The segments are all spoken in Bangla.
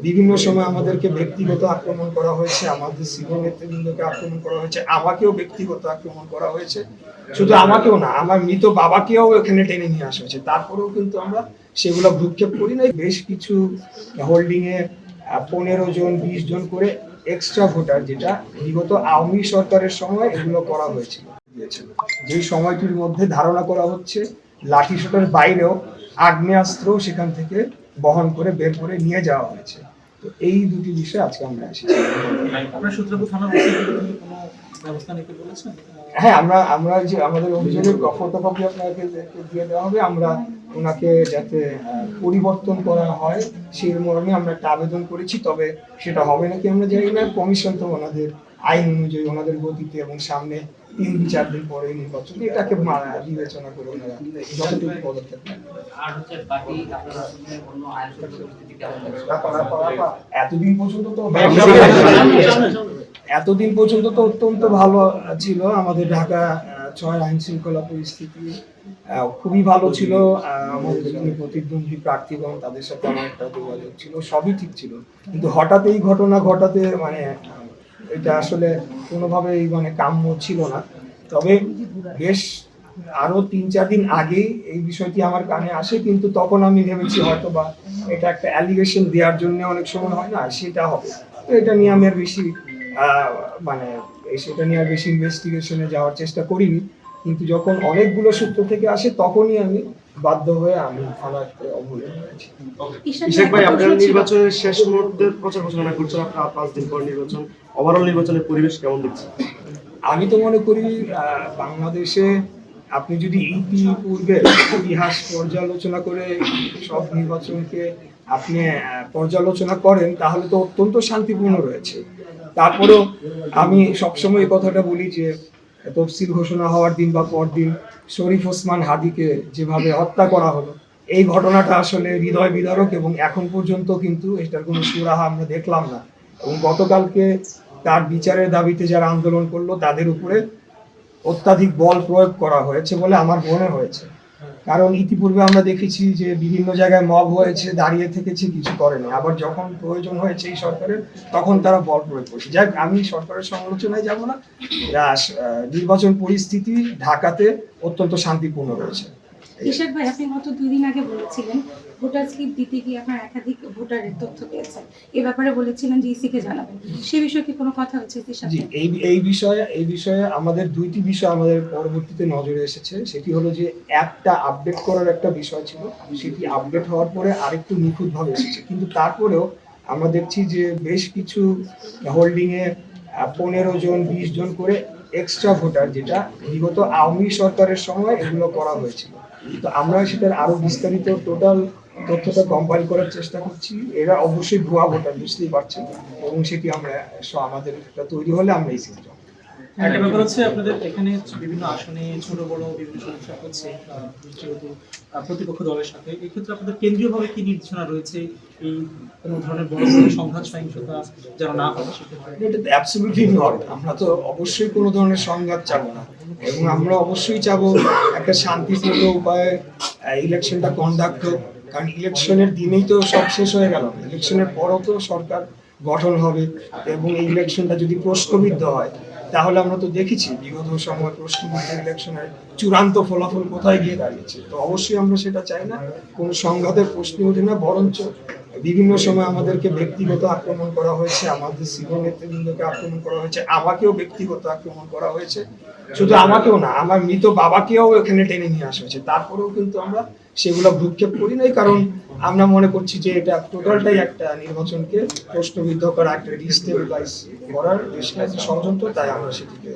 বিভিন্ন সময় আমাদেরকে ব্যক্তিগত আক্রমণ করা হয়েছে, আমাদের সিনিয়র নেতৃবৃন্দকে আক্রমণ করা হয়েছে, আমাকেও ব্যক্তিগত আক্রমণ করা হয়েছে। শুধু আমাকেও না, আমার মৃত বাবাকেও এখানে টেনে নিয়ে আসা হয়েছে। তারপরেও কিন্তু আমরা সেগুলো ভ্রুক্ষেপ করি নাই। বেশ কিছু হোল্ডিং এ 15 জন 20 জন করে এক্সট্রা ভোটার, যেটা বিগত আওয়ামী সরকারের সময় এগুলো করা হয়েছিল। যে সময়টির মধ্যে ধারণা করা হচ্ছে লাঠিসোঁটার বাইরেও আগ্নেয়াস্ত্র সেখান থেকে বহন করে বের করে নিয়ে যাওয়া হয়েছে। তো এই দুটি বিষয় আজকে আমরা এসেছি। হ্যাঁ, আমরা যে আমাদের অভিযোগের ফটোকপি আপনাকে দিয়ে দেওয়া হবে। আমরা ওনাকে যাতে পরিবর্তন করা হয় সেই মর্মে আমরা একটা আবেদন করেছি। তবে সেটা হবে নাকি আমরা জানি না। কমিশন তো ওনাদের আইন অনুযায়ী ওনাদের গতিতে এবং সামনে 3-4 দিন পরে নির্বাচন, এটাকে বিবেচনা করে ওনারা যতটুকু পদক্ষেপ নেন। এতদিন পর্যন্ত তো অত্যন্ত ভালো ছিল আমাদের ঢাকা 6 আইন শৃঙ্খলা পরিস্থিতি খুবই ভালো ছিল। আমাদের প্রতিদ্বন্দ্বী প্রার্থীগণ, তাদের সাথে আমার একটা যোগাযোগ ছিল, সবই ঠিক ছিল। কিন্তু হঠাৎ এই ঘটনা ঘটাতে এটা আসলে কোনোভাবেই কাম্য ছিল না। তবে বেশ আরো 3-4 দিন আগে এই বিষয়টি আমার কানে আসে, কিন্তু তখন আমি ভেবেছি হয়তো বা এটা একটা অ্যালিগেশন দেওয়ার জন্য অনেক সময় হয় না, সেটা হবে। তো এটা নিয়ে আমি আর বেশি সেটা নিয়ে আর বেশি ইনভেস্টিগেশনে যাওয়ার চেষ্টা করিনি। কিন্তু যখন অনেকগুলো সূত্র থেকে আসে তখনই আমি বাধ্য হয়ে আমি থানাতে অবহেলা করেছি। ইশাক ভাই, আপনারা নির্বাচনের শেষ মুহূর্তের প্রচার ঘোষণা করছেন, আপনারা 5 দিন পর নির্বাচন, ওভারঅল নির্বাচনের পরিবেশ কেমন দেখছেন? আমি তো মনে করি বাংলাদেশে আপনি যদি ইতিপূর্বে ইতিহাস পর্যালোচনা করে সব নির্বাচনকে আপনি পর্যালোচনা করেন তাহলে তো অত্যন্ত শান্তিপূর্ণ রয়েছে। তারপরেও আমি সবসময় এই কথাটা বলি যে তফসিল ঘোষণা হওয়ার দিন বা পরদিন শরীফ ওসমান হাদিকে যেভাবে হত্যা করা হলো, এই ঘটনাটা আসলে হৃদয় বিদারক এবং এখন পর্যন্ত কিন্তু এটার কোনো সুরাহা আমরা দেখলাম না। এবং গতকালকে তার বিচারের দাবিতে যারা আন্দোলন করলো তাদের উপরে অত্যাধিক বল প্রয়োগ করা হয়েছে বলে আমার মনে হয়েছে। কারণ ইতিপূর্বে আমরা দেখেছি যে বিভিন্ন জায়গায় মব হয়েছে, দাঁড়িয়ে থেকেছে, কিছু করেনি। আবার যখন প্রয়োজন হয়েছে এই সরকারের, তখন তারা বল প্রয়োগ করছে। যাক, আমি সরকারের সমালোচনায় যাব না। নির্বাচন পরিস্থিতি ঢাকাতে অত্যন্ত শান্তিপূর্ণ রয়েছে। ইশাক ভাই, আপনি গত 2 দিন আগে বলেছিলেন ভোটার স্লিপ দিতে গিয়ে আপনার একাধিক ভোটারের তথ্য পেয়েছেন, এই ব্যাপারে বলেছিলেন যে ইসিকে জানাবেন। সেই বিষয়ে কি কোনো কথা হচ্ছে ইসির সাথে? এই বিষয়ে আমাদের 2টি বিষয় আমাদের পরবর্তীতে নজরে এসেছে। সেটি হলো যে অ্যাপটা আপডেট করার একটা বিষয় ছিল, সেটি আপডেট হওয়ার পরে আরেকটু নিখুঁতভাবে এসেছে। কিন্তু তারপরেও আমরা দেখছি যে বেশ কিছু হোল্ডিং এ 15 জন 20 জন করে এক্সট্রা ভোটার, যেটা বিগত আওয়ামী সরকারের সময় এগুলো করা হয়েছিল। তো আমরা সেটার আরো বিস্তারিত টোটাল তথ্যটা কম্পাইল করার চেষ্টা করছি। এরা অবশ্যই ভুয়া ভোটার, বুঝতেই পারছেন, এবং সেটি আমরা আমাদের তৈরি হলে আমরা এই সিস্টেম। একটা ব্যাপার হচ্ছে আপনাদের এখানে বিভিন্ন আসনে ছোট বড় বিভিন্ন সমস্যা হচ্ছে যেহেতু প্রতিপক্ষ দলের সাথে, এই ক্ষেত্রে আপনাদের কেন্দ্রীয়ভাবে কি নির্দেশনা রয়েছে এই কোনো ধরনের বড় সংঘাত সহিংসতা যেন না হয়? এটা অ্যাবসলিউটলি নট। আমরা তো অবশ্যই কোনো ধরনের সংঘাত চাবো না, এবং আমরা অবশ্যই চাবো একটা শান্তিপূর্ণ উপায়ে ইলেকশনটা কন্ডাক্ট হোক। কারণ ইলেকশনের দিনেই তো সব শেষ হয়ে গেল, ইলেকশনের পরও তো সরকার গঠন হবে। এবং এই ইলেকশনটা যদি প্রশ্নবিদ্ধ হয় তাহলে আমরা তো দেখেছি বিগত সময় প্রশ্নবিদ্ধ ইলেকশনের চূড়ান্ত ফলাফল কোথায় গিয়ে দাঁড়িয়েছে। তো অবশ্যই আমরা সেটা চাই না, কোনো সংঘাতের প্রশ্ন ওঠে না। বরঞ্চ বিভিন্ন সময় আমাদেরকে ব্যক্তিগত আক্রমণ করা হয়েছে, আমাদের সিনিয়র নেতৃবৃন্দকে আক্রমণ করা হয়েছে, আমাকেও ব্যক্তিগত আক্রমণ করা হয়েছে। শুধু আমাকেও না, আমার মৃত বাবাকেও এখানে টেনে নিয়ে আসা হয়েছে। তারপরেও কিন্তু আমরা সেগুলো ভ্রুক্ষেপ করি নাই, কারণ আমরা মনে করছি যে এটা টোটালটাই একটা নির্বাচনকে প্রশ্নবিদ্ধ করা, একটা ডিস্টেবিলাইজ করার ষড়যন্ত্র। তাই আমরা সেটিকে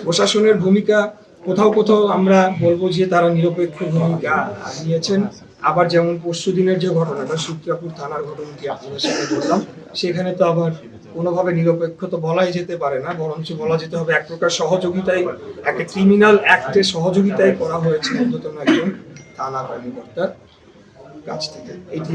প্রশাসনের ভূমিকা কোথাও কোথাও আমরা বলবো যে তারা নিরপেক্ষ ভূমিকা নিয়েছেন। আবার যেমন পরশুদিনের যে ঘটনাটা, সূত্রাপুর থানার ঘটনাটি আপনাদের সামনে বললাম, সেখানে তো আবার কোনোভাবে নিরপেক্ষ তো বলাই যেতে পারে না, বরঞ্চ বলা যেতে হবে এক প্রকার সহযোগিতায়, একটা ক্রিমিনাল অ্যাক্টে সহযোগিতায় করা হয়েছে ঊর্ধ্বতন একজন থানা কর্মকর্তার কাছ থেকে। এটি